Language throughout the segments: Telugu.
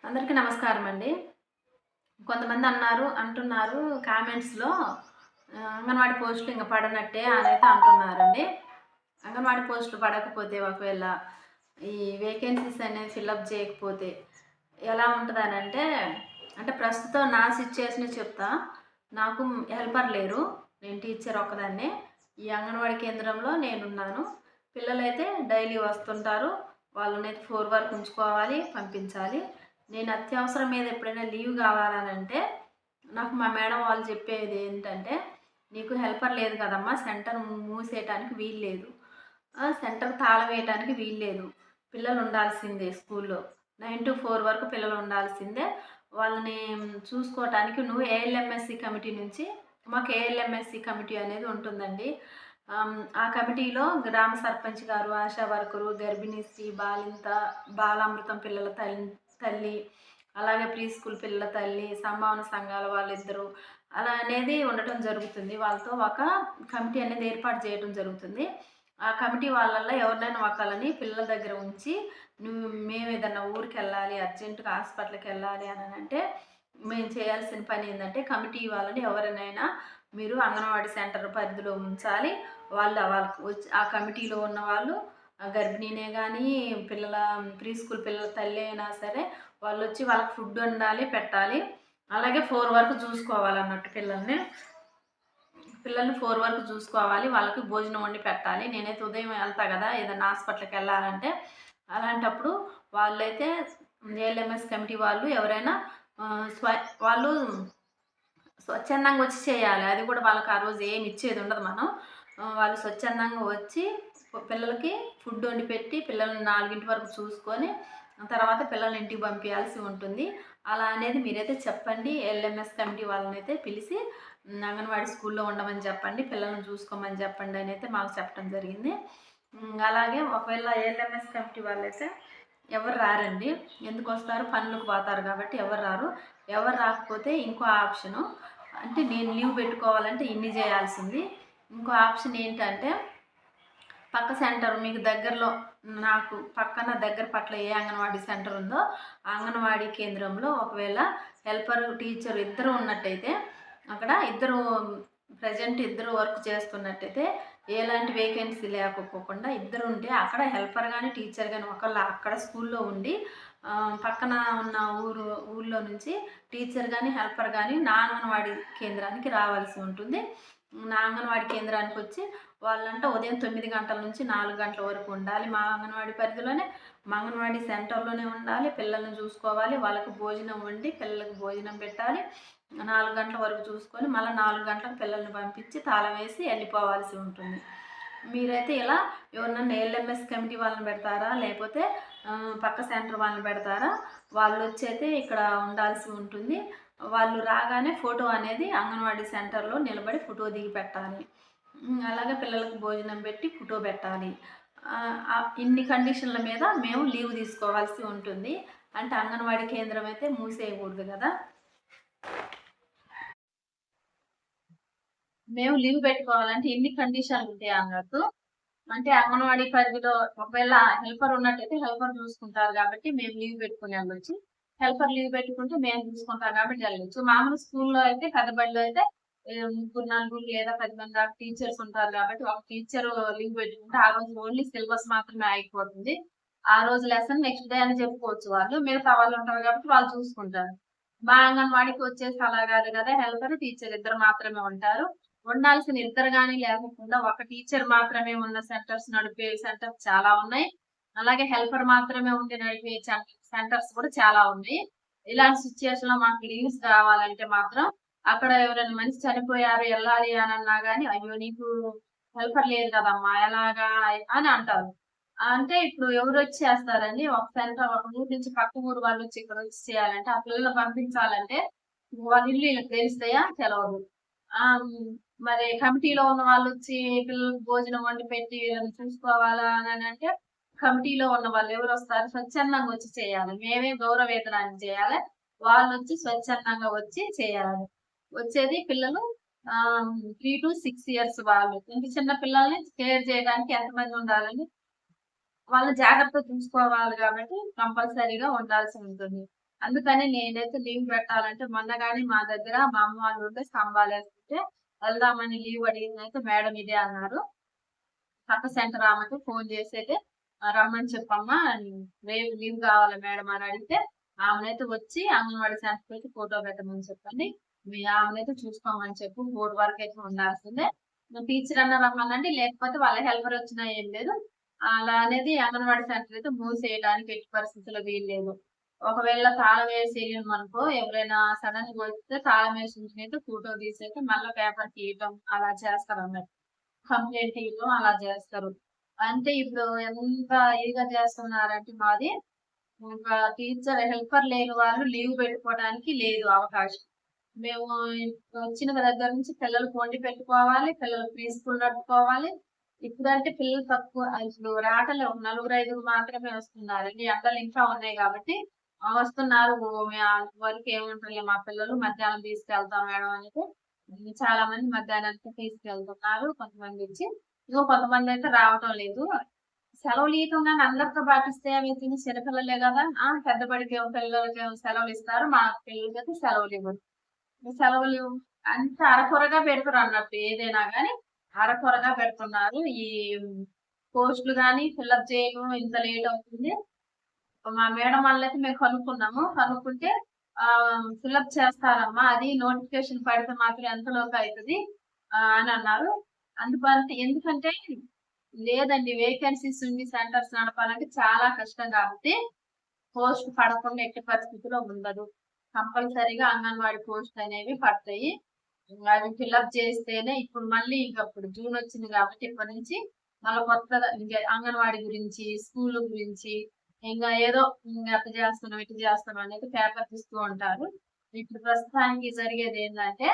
అందరికీ నమస్కారం అండి. కొంతమంది అంటున్నారు కామెంట్స్‌లో అంగన్వాడీ పోస్టులు ఇంక పడనట్టే అనైతే అంటున్నారండి. అంగన్వాడీ పోస్టులు పడకపోతే ఒకవేళ ఈ వేకెన్సీస్ అనేది ఫిలప్ చేయకపోతే ఎలా ఉంటదనంటే, అంటే ప్రస్తుతం నా సిట్యుయేషనే చెప్తా. నాకు హెల్పర్ లేరు. నేను టీచర్ ఒక్కదాన్నే. ఈ అంగన్వాడీ కేంద్రంలో నేనున్నాను. పిల్లలైతే డైలీ వస్తుంటారు. వాళ్ళనైతే 4 వరకు ఉంచుకోవాలి, పంపించాలి. నేను అత్యవసరం మీద ఎప్పుడైనా లీవ్ కావాలనంటే, నాకు మా మేడం వాళ్ళు చెప్పేది ఏంటంటే, "నీకు హెల్పర్ లేదు కదమ్మా! సెంటర్ మూసేయటానికి వీల్లేదు. సెంటర్ తాళం వేయటానికి వీల్లేదు. పిల్లలు ఉండాల్సిందే స్కూల్లో. 9-4 వరకు పిల్లలు ఉండాల్సిందే. వాళ్ళని చూసుకోవటానికి నువ్వు ఏఎల్ఎంఎస్సి కమిటీ నుంచి." మాకు ఏఎల్ఎంఎస్సి కమిటీ అనేది ఉంటుందండి. ఆ కమిటీలో గ్రామ సర్పంచ్ గారు, ఆశా వర్కరు, గర్భిణీ స్త్రీ, బాలింత, బాలామృతం పిల్లల తల్లి, అలాగే ప్రీ స్కూల్ పిల్లల తల్లి, సంభావన సంఘాల వాళ్ళిద్దరూ అలా అనేది ఉండటం జరుగుతుంది. వాళ్ళతో ఒక కమిటీ అనేది ఏర్పాటు చేయడం జరుగుతుంది. ఆ కమిటీ వాళ్ళల్లో ఎవరినైనా ఒకళ్ళని పిల్లల దగ్గర ఉంచి, మేమేదన్నా ఊరికెళ్ళాలి, అర్జెంట్‌గా హాస్పిటల్‌కెళ్ళాలి అనంటే, మేము చేయాల్సిన పని ఏందంటే, కమిటీ వాళ్ళని ఎవరినైనా మీరు అంగన్వాడీ సెంటర్ పరిధిలో ఉంచాలి. వాళ్ళకి వచ్చి ఆ కమిటీలో ఉన్నవాళ్ళు గర్భిణీనే గానీ, ప్రీ స్కూల్ పిల్లల తల్లి అయినా సరే, వాళ్ళొచ్చి వాళ్ళకి ఫుడ్ వండాలి, పెట్టాలి. అలాగే 4 వరకు చూసుకోవాలన్నట్టు పిల్లల్ని. 4 వరకు చూసుకోవాలి. వాళ్ళకి భోజనం వండి పెట్టాలి. నేనైతే ఉదయం వెళ్తా గదా! ఏదన్నా హాస్పిటల్‌కెళ్ళాలంటే, అలాంటప్పుడు వాళ్ళైతే ఏఎల్ఎంఎస్ కమిటీ వాళ్ళు ఎవరైనా వాళ్ళు స్వచ్ఛందంగా వచ్చి చేయాలి. అది కూడా వాళ్ళకి ఆ రోజు ఏమి ఇచ్చేది ఉండదు మనం. వాళ్ళు స్వచ్ఛందంగా వచ్చి పిల్లలకి ఫుడ్ వండి పెట్టి, పిల్లల్ని 4 వరకు చూసుకొని, తర్వాత పిల్లల్ని ఇంటికి పంపియాల్సి ఉంటుంది. అలా అనేది మీరైతే చెప్పండి. ఎల్ఎంఎస్ కమిటీ వాళ్ళనైతే పిలిసి అంగన్వాడీ స్కూల్లో ఉండమని చెప్పండి. పిల్లల్ని చూసుకోమని చెప్పండి అనైతే మాకు చెప్పడం జరిగింది. అలాగే ఒకవేళ ఏఎల్ఎంఎస్ కమిటీ వాళ్ళైతే ఎవరు రారండి. ఎందుకొస్తారు? పనులకు పోతారు కాబట్టి ఎవరు రారు. ఎవరు రాకపోతే ఇంకో ఆప్షను, అంటే నేను లీవ్ పెట్టుకోవాలంటే ఇన్ని చేయాల్సింది. ఇంకో ఆప్షన్ ఏంటంటే, పక్క సెంటర్ మీకు దగ్గరలో, నాకు పక్కన దగ్గర పట్ల ఏ అంగన్వాడీ సెంటర్ ఉందో ఆ అంగన్వాడీ కేంద్రంలో ఒకవేళ హెల్పర్, టీచర్ ఇద్దరు ఉన్నట్టయితే, అక్కడ ప్రజెంట్ ఇద్దరు వర్క్ చేస్తున్నట్టయితే, ఎలాంటి వేకెన్సీ లేకపోకుండా ఇద్దరు ఉంటే అక్కడ హెల్పర్ కానీ, టీచర్ కానీ ఒకళ్ళు అక్కడ స్కూల్లో ఉండి, పక్కన ఉన్న ఊర్లో నుంచి టీచర్ కానీ, హెల్పర్ కానీ నా అంగన్వాడీ కేంద్రానికి రావాల్సి ఉంటుంది. నా అంగన్వాడీ కేంద్రానికి వచ్చి వాళ్ళంట ఉదయం 9 గంటల నుంచి 4 గంటల వరకు ఉండాలి మా అంగన్వాడీ పరిధిలోనే. మా అంగన్వాడీ సెంటర్‌లోనే ఉండాలి. పిల్లల్ని చూసుకోవాలి. వాళ్ళకి భోజనం వండి పిల్లలకి భోజనం పెట్టాలి. 4 గంటల వరకు చూసుకొని మళ్ళీ 4 గంటలకు పిల్లల్ని పంపించి తాళం వేసి వెళ్ళిపోవాల్సి ఉంటుంది. మీరైతే ఇలా ఎవరినన్నా ఏఎల్ఎంఎస్ కమిటీ వాళ్ళని పెడతారా? లేకపోతే పక్క సెంటర్ వాళ్ళని పెడతారా? వాళ్ళొచ్చి అయితే ఇక్కడ ఉండాల్సి ఉంటుంది. వాళ్ళు రాగానే ఫోటో అనేది అంగన్వాడీ సెంటర్‌లో నిలబడి ఫోటో దిగి పెట్టాలి. అలాగే పిల్లలకు భోజనం పెట్టి ఫోటో పెట్టాలి. ఇన్ని కండిషన్ల మీద మేము లీవ్ తీసుకోవాల్సి ఉంటుంది. అంటే అంగన్వాడీ కేంద్రం అయితే మూసేయకూడదు కదా! మేము లీవ్ పెట్టుకోవాలంటే ఇన్ని కండిషన్లు ఉంటాయి అన్నట్టు. అంటే అంగన్వాడీ పరిధిలో ఒకవేళ హెల్పర్ ఉన్నట్టయితే హెల్పర్ చూసుకుంటారు కాబట్టి మేము లీవ్ పెట్టుకొని వెళ్ళొచ్చు. హెల్పర్ లీవ్ పెట్టుకుంటే మేము చూసుకుంటాం కాబట్టి వెళ్ళొచ్చు. మామూలు స్కూల్‌లో అయితే పెద్ద బడిలో అయితే ముగ్గురు, నలుగురు లేదా 10 మంది దాకా టీచర్స్ ఉంటారు కాబట్టి ఒక టీచరు లీవ్ పెట్టుకుంటే ఆ రోజు ఓన్లీ సిలబస్ మాత్రమే ఆగిపోతుంది. ఆ రోజు లెసన్ నెక్స్ట్ డే అని చెప్పుకోవచ్చు వాళ్ళు. మిగతా వాళ్ళు ఉంటారు కాబట్టి వాళ్ళు చూసుకుంటారు. మా అంగన్వాడీకి వచ్చేసి అలా కాదు కదా! హెల్పర్, టీచర్ ఇద్దరు మాత్రమే ఉంటారు. ఉండాల్సిన ఇద్దరు గాని లేకుండా ఒక టీచర్ మాత్రమే ఉన్న నడిపే సెంటర్స్ చాలా ఉన్నాయి. అలాగే హెల్పర్ మాత్రమే ఉండి నడిపే సెంటర్స్ కూడా చాలా ఉన్నాయి. ఇలాంటి సిట్యుయేషన్‌లో మాకు లీవ్స్ కావాలంటే మాత్రం అక్కడ ఎవరైనా మనిషి చనిపోయారు ఎళ్ళాలి అనన్నా గాని, "అయ్యో! నీకు హెల్పర్ లేదు కదమ్మా! ఎలాగా?" అని అంటారు. అంటే ఇప్పుడు ఎవరొచ్చి చేస్తారండి? ఒక ఊరు నుంచి పక్క ఊరు వాళ్ళొచ్చి ఇక్కడొచ్చి చేయాలంటే, ఆ పిల్లల్ని పంపించాలంటే వాళ్ళ ఇల్లు ఈళ్ళకి తెలుస్తాయా? తెలవదు. మరి కమిటీలో ఉన్న వాళ్ళొచ్చి పిల్లలకి భోజనం వండి పెట్టి వీళ్ళని చూసుకోవాలా అనంటే, కమిటీలో ఉన్న వాళ్ళు ఎవరొస్తారు? స్వచ్ఛందంగా వచ్చి చేయాలి. మేమే గౌరవ వేతనానికి చేయాలి. వాళ్ళొచ్చి స్వచ్ఛందంగా వచ్చి చేయాలి. వచ్చేది పిల్లలు 3-6 ఇయర్స్ వాళ్ళు. ఇంత చిన్న పిల్లల్ని కేర్ చేయడానికి ఎంతమంది ఉండాలండి? వాళ్ళని జాగ్రత్తగా చూసుకోవాలి గాబట్టి కంపల్సరీగా ఉండాల్సి ఉంటుంది. అందుకని నేనైతే లీవ్ పెట్టాలంటే మొన్న గాని మా దగ్గర మా అమ్మ వాళ్ళు ఉంటే స్తంభాలేస్తుంటే వెళ్దామని లీవ్ అడిగిందయితే మేడం ఇదే అన్నారు. పక్క సెంటర్ ఆమెకి ఫోన్ చేసైతే రమ్మని చెప్పమ్మా రేపు లీవ్ కావాలి మేడం అని అడిగితే ఆమెనైతే వచ్చి అంగన్వాడీ సెంటర్‌కి అయితే ఫోటో పెట్టమని చెప్పండి. ఆమెనైతే చూసుకోమని చెప్పు. 3 వరకు అయితే ఉండాల్సిందే. టీచర్ అన్నా రమ్మనండి. లేకపోతే వాళ్ళ హెల్పర్ వచ్చినా ఏం లేదు. అలా అనేది అంగన్వాడీ సెంటర్ అయితే మూసేయడానికి ఎట్టి పరిస్థితుల్లో వీల్లేదు. ఒకవేళ తాళం వేసి ఎళ్ళామనుకో ఎవరైనా సడెన్‌గా వస్తే తాళం వేసి ఉంచినయితే ఫోటో తీసైతే మళ్ళా పేపర్‌కి ఇయటం అలా చేస్తారన్నట్టు. కంప్లెయింట్ ఇయ్యటం అలా జేస్తారు. అంటే ఇప్పుడు ఎంత ఇదిగా చేస్తున్నారంటే మాది, ఇంకా టీచర్ హెల్పర్ లేని వాళ్ళు లీవ్ పెట్టుకోవడానికి లేదు అవకాశం. మేము వచ్చిన దగ్గర నుంచి పిల్లలకి వండి పెట్టుకోవాలి, పిల్లలకి ప్రీ స్కూల్ నడుపుకోవాలి. ఇప్పుడంటే పిల్లలు తక్కువ ఇప్పుడు రావటంలే ఒక నలుగురు, ఐదుగురు మాత్రమే వస్తున్నారండి. ఎండలు ఇంకా ఉన్నాయి గాబట్టి వస్తున్నారు. వరకు ఏముంటారులే మా పిల్లలు మధ్యాహ్నం తీసుకెళ్తాం మేడం అయితే చాలా మంది మధ్యాహ్నానికి తీసుకెళ్తున్నారు. కొంతమందొచ్చి కొంతమందయితే రావటం లేదు. సెలవులియ్యటం గాని అందరితో పాటిస్తే అవి తిని చిన్నపిల్లలే గదా! పెద్ద బడికేమో పిల్లలకేమో సెలవులిస్తారు. మా పిల్లలకైతే సెలవులివ్వరు. సెలవులు అంత అరకొరగా పెడతారన్నట్టు ఏదైనా గాని అరకొరగా పెడుతున్నారు. ఈ పోస్టులు గాని ఫిల్లప్ చేయడం ఇంత లేట్ అవుతుంది. మా మేడం వాళ్ళైతే మేము కనుక్కున్నాము. కనుక్కుంటే ఫిల్లప్ చేస్తారమ్మా. అది నోటిఫికేషన్ పడితే మాత్రం ఎంతలోపు అయితది అని అన్నారు. ఎందుకంటే లేదండి వేకెన్సీస్ ఉండి సెంటర్స్ నడపాలంటే చాలా కష్టం కాబట్టి పోస్ట్ పడకుండా ఎట్టి పరిస్థితిలో ఉండదు. కంపల్సరీగా అంగన్వాడీ పోస్ట్ అనేవి పడతాయి. అవి ఫిల్లప్ చేస్తేనే ఇప్పుడు మళ్ళీ ఇప్పుడు జూన్ వచ్చింది కాబట్టి ఇప్పటి నుంచి మళ్ళా కొత్తగా అంగన్వాడీ గురించి, స్కూల్ గురించి ఏదో అట్ట చేస్తున్నాం, ఇటు చేస్తున్నాం అనేది పేపర్స్ ఇస్తూ ఉంటారు. ఇప్పుడు ప్రస్తుతానికి జరిగేదేందంటే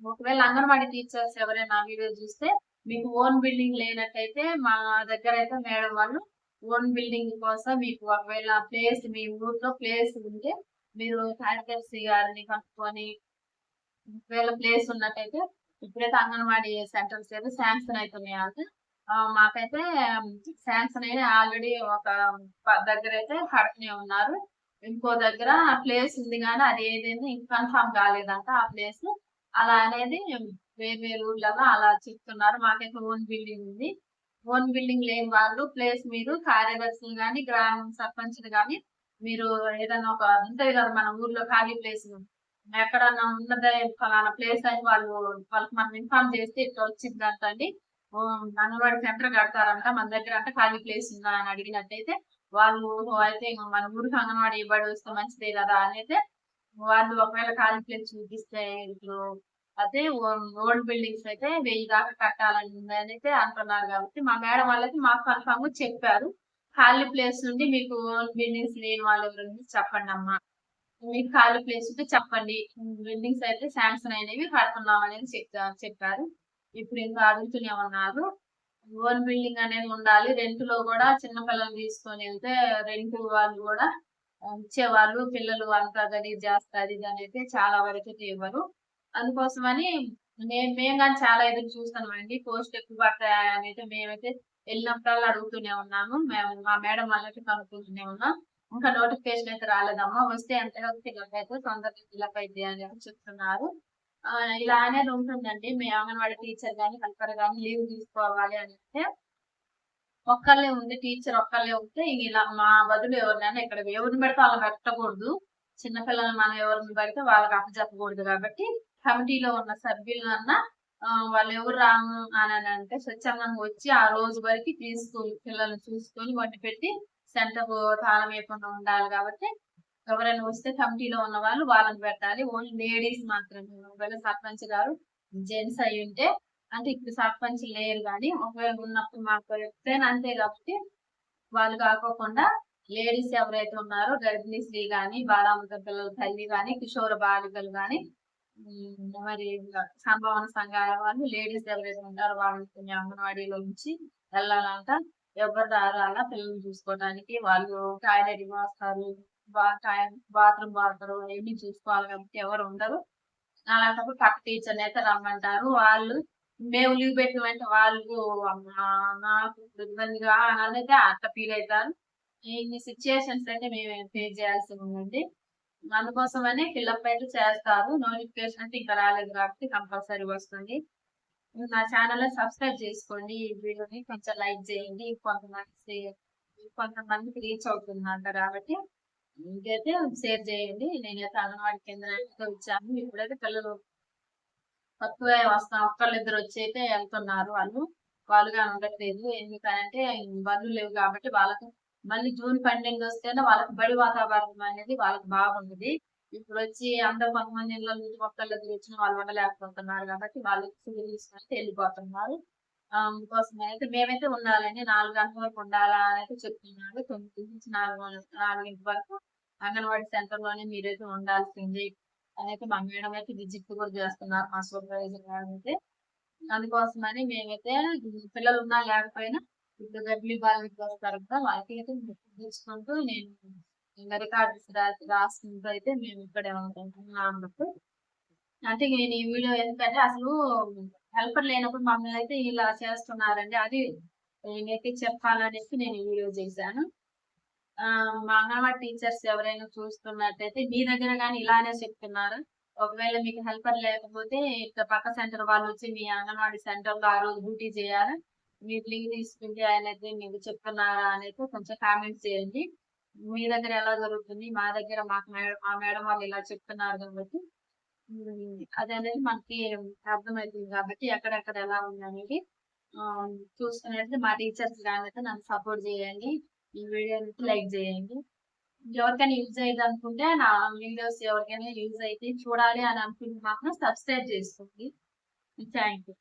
ఒకవేళ అంగన్వాడీ టీచర్స్ ఎవరైనా వీడియో చూస్తే మీకు ఓన్ బిల్డింగ్ లేనట్టయితే మా దగ్గరైతే మేడం వాళ్ళు ఓన్ బిల్డింగ్ కోసం మీకు ఒకవేళ ప్లేస్ మీ ఊర్లో ప్లేస్ ఉంటే మీరు కార్యదర్శి గారిని కనుక్కొని ఒకవేళ ప్లేస్ ఉన్నట్టయితే ఇప్పుడైతే అంగన్వాడీ సెంటర్స్ అయితే శాంక్షన్ అయితున్నాయంట. మాకైతే శాంక్షన్ అయ్యి ఆల్రెడీ ఒక దగ్గరైతే కడుతూనే ఉన్నారు. ఇంకో దగ్గర ప్లేస్ ఉంది గానీ అది ఏదైంది ఇంకా కన్ఫర్మ్ కాలేదంట ఆ ప్లేస్. అలా అనేది వేరు వేరు ఊర్లలో అలా చెప్తున్నారు. మాకైతే ఓన్ బిల్డింగ్ ఉంది. ఓన్ బిల్డింగ్ లేని వాళ్ళు ప్లేస్ మీరు కార్యదర్శులు గాని, గ్రామ సర్పంచ్‌లు గాని మీరు ఏదన్నా ఒక ఉంటది కదా! మన ఊర్లో ఖాళీ ప్లేస్ ఎక్కడన్నా ఉన్నదే ఫలానా ప్లేస్ అని వాళ్ళకి మనం ఇన్ఫార్మ్ చేస్తే ఇట్లా వచ్చిందంటండి. అంగన్వాడీ సెంటర్ కడతారంట మన దగ్గర అంటే ఖాళీ ప్లేస్ ఉందా అని అడిగినట్టయితే వాళ్ళు అయితే మన ఊరికి అంగన్వాడీ బడి వస్తే మంచిదే కదా అనైతే వాళ్ళు ఒకవేళ ఖాళీ ప్లేస్ చూపిస్తే ఇప్పుడు అదే ఓల్డ్ బిల్డింగ్స్ అయితే 1000 దాకా కట్టాలని ఉందనైతే అంటున్నారు కాబట్టి మా మేడం వాళ్ళైతే మాకు కన్ఫర్మ్‌గా చెప్పారు. ఖాళీ ప్లేస్ ఉండి మీకు ఓన్ బిల్డింగ్స్ లేని వాళ్ళు ఎవరైనా చెప్పండమ్మా. మీకు ఖాళీ ప్లేస్ ఉంటే చెప్పండి. బిల్డింగ్స్ అయితే శాంక్షన్ అయినవి కడుతున్నాం అనేది చెప్పారు. ఇప్పుడు ఇంకా అడుగుతూనే ఉన్నారు. ఓన్ బిల్డింగ్ అనేది ఉండాలి. రెంట్‌లో గూడా చిన్న పిల్లల్ని తీసుకొనెళ్తే రెంట్ వాళ్ళు గూడా ఇచ్చేవాళ్ళు. పిల్లలు అంతా గలీజ్ చేస్తారు అది ఇది అనైతే చాలా వరకైతే ఇవ్వరు. అందుకోసమని మేము గాని చాలా ఎదురు చూస్తున్నామండి. పోస్ట్ ఎప్పుడు పడతాయా అనైతే మేమైతే ఎళ్ళినప్పుడల్లా అడుగుతూనే ఉన్నాము. మా మేడం వాళ్ళకి కనుక్కుంటూనే ఉన్నాం. ఇంకా నోటిఫికేషన్ అయితే రాలేదమ్మా. వస్తే ఎంతలో ఫిలప్ అయితే తొందరగా ఫిలప్ అయిద్ది అని చెప్తున్నారు. ఇలా అనేది ఉంటుందండి. మీ అంగన్వాడీ టీచర్ గాని, హెల్పర్ గాని లీవ్ తీసుకోవాలి అనంటే ఒక్కళ్ళే ఉంది టీచర్ ఒక్కళ్ళే ఉంటే ఇలా మా బదులు ఎవరినైనా ఇక్కడ ఎవరిని పెడితే వాళ్ళని పెట్టకూడదు. చిన్న పిల్లల్ని మనం ఎవరిని పడితే వాళ్ళకి అప్పజెప్పకూడదు కాబట్టి కమిటీలో ఉన్న సభ్యులన్నా వాళ్ళెవరు రాము అంటే స్వచ్ఛందంగా వచ్చి ఆ రోజు వరకి ప్రీ స్కూల్ పిల్లల్ని చూసుకొని వండి పెట్టి సెంటర్‌కు తాళం వేయకుండా ఉండాలి కాబట్టి ఎవరైనా వస్తే కమిటీలో ఉన్న వాళ్ళు వాళ్ళని పెట్టాలి. ఓన్లీ లేడీస్ మాత్రమే. ఒకవేళ సర్పంచ్ గారు జెంట్స్ అయ్యుంటే అంటే ఇప్పుడు సర్పంచ్ లేరు గానీ ఒకవేళ ఉన్నప్పుడు మాకు చెప్తేనే అంతే కాబట్టి వాళ్ళు కాకోకుండా లేడీస్ ఎవరైతే ఉన్నారో గర్భిణీ స్త్రీ గాని, బాలామృత పిల్లల తల్లి గాని, కిషోర బాలికలు గాని మరి సంభావన సంఘాల వాళ్ళు లేడీస్ ఎవరైతే ఉంటారో వాళ్ళని అంగన్వాడీలో ఉంచి వెళ్ళాలంట. ఎవరు రారు అలా పిల్లల్ని చూసుకోవడానికి. వాళ్ళు టాయిలెట్‌కి వస్తారు. బాత్రూమ్ వాడతారు. అయన్నీ చూసుకోవాలి కాబట్టి ఎవరు ఉండరు. అలాంటప్పుడు పక్క టీచర్‌నయితే రమ్మంటారు. మేము లీవ్ పెట్టినమంటే వాళ్ళు నాకు ఇబ్బందిగా అనైతే అట్లా ఫీల్ అయితారు. ఇన్ని సిట్యుయేషన్స్ అయితే మేము ఫేస్ చేయాల్సి ఉందండి. అందుకోసమని ఫిల్అప్ అయితే చేస్తారు. నోటిఫికేషన్ అయితే ఇంకా రాలేదు కాబట్టి కంపల్సరీ వస్తుంది. నా ఛానల్‌ని సబ్స్క్రైబ్ చేసుకోండి. ఈ వీడియోని కొంచెం లైక్ చేయండి. కొంతమందికి రీచ్ అవుతుందంట కాబట్టి ఇంకైతే షేర్ చేయండి. నేనైతే అంగన్వాడీ కేంద్రానికి వచ్చాను. ఇప్పుడైతే పిల్లలు తక్కువే ఒక్కళ్ళిద్దరు వచ్చి అయితే వెళ్తున్నారు వాళ్ళు. వాళ్ళుగా ఉండట్లేదు. ఎందుకనంటే బడులు లేవు కాబట్టి వాళ్ళకి మళ్ళీ జూన్ 12 వస్తేనే వాళ్ళకి బడి వాతావరణం అనేది వాళ్ళకి బాగుంటది. ఇప్పుడొచ్చి అందరూ కొంతమంది ఇళ్ళ నుంచి ఒక్కళ్ళిద్దరు వచ్చిన వాళ్ళు ఉండలేకపోతున్నారు కాబట్టి వాళ్ళు సెలవు తీసుకొని వెళ్ళిపోతున్నారు. అందుకోసమనైతే మేమైతే ఉండాలండి. 4 గంటల వరకు ఉండాలా అనైతే చెప్తున్నారు. 9-4 వరకు అంగన్వాడీ సెంటర్‌లోనే మీరైతే ఉండాల్సింది అనైతే మా మేడం అయితే విజిట్ కూడా చేస్తున్నారు మా సూపర్వైజర్ గారైతే. అందుకోసమని మేమైతే పిల్లలున్నా లేకపోయినా ఇప్పుడు గర్భిణీ బాలింతలు వస్తారు కదా! వాళ్ళకైతే తెచ్చుకుంటూ నేను ఇంగ రికార్డ్స్ రాసుకుంటూ అయితే మేము ఇక్కడే ఉంటున్నాం అన్నట్టు. అంటే నేను ఈ వీడియో ఎందుకంటే అసలు హెల్పర్ లేనప్పుడు మమ్మల్ని అయితే ఇలా చేస్తున్నారండి. అది నేనైతే చెప్పాలనేసి నేను ఈ వీడియో చేశాను. మా అంగన్వాడీ టీచర్స్ ఎవరైనా చూస్తున్నట్టయితే మీ దగ్గర గాని ఇలానే చెప్తున్నారా? ఒకవేళ మీకు హెల్పర్ లేకపోతే ఇట్లా పక్క సెంటర్ వాళ్ళొచ్చి మీ అంగన్వాడీ సెంటర్‌లో ఆ రోజు డ్యూటీ చేయాలా? మీరు లీవ్ తీసుకుంటే ఆయనైతే మీకు చెప్తున్నారా అనైతే కొంచెం కామెంట్ చేయండి. మీ దగ్గర ఎలా జరుగుతుంది? మా దగ్గర మా మేడం వాళ్ళు ఇలా చెప్తున్నారు కాబట్టి అదనేది మనకి అర్థమైతుంది కాబట్టి ఎక్కడెక్కడ ఎలా ఉందనేది చూసుకున్నట్లయితే మా టీచర్స్ గానైతే నన్ను సపోర్ట్ చేయండి. ఈ వీడియోని లైక్ చేయండి. ఎవరికైనా యూజ్ అయ్యిదనుకుంటే నా వీడియోస్ ఎవరికైనా యూజ్ అయితే చూడాలి అని అనుకుంటే మాత్రం సబ్స్క్రైబ్ చేసుకోండి. Thank you.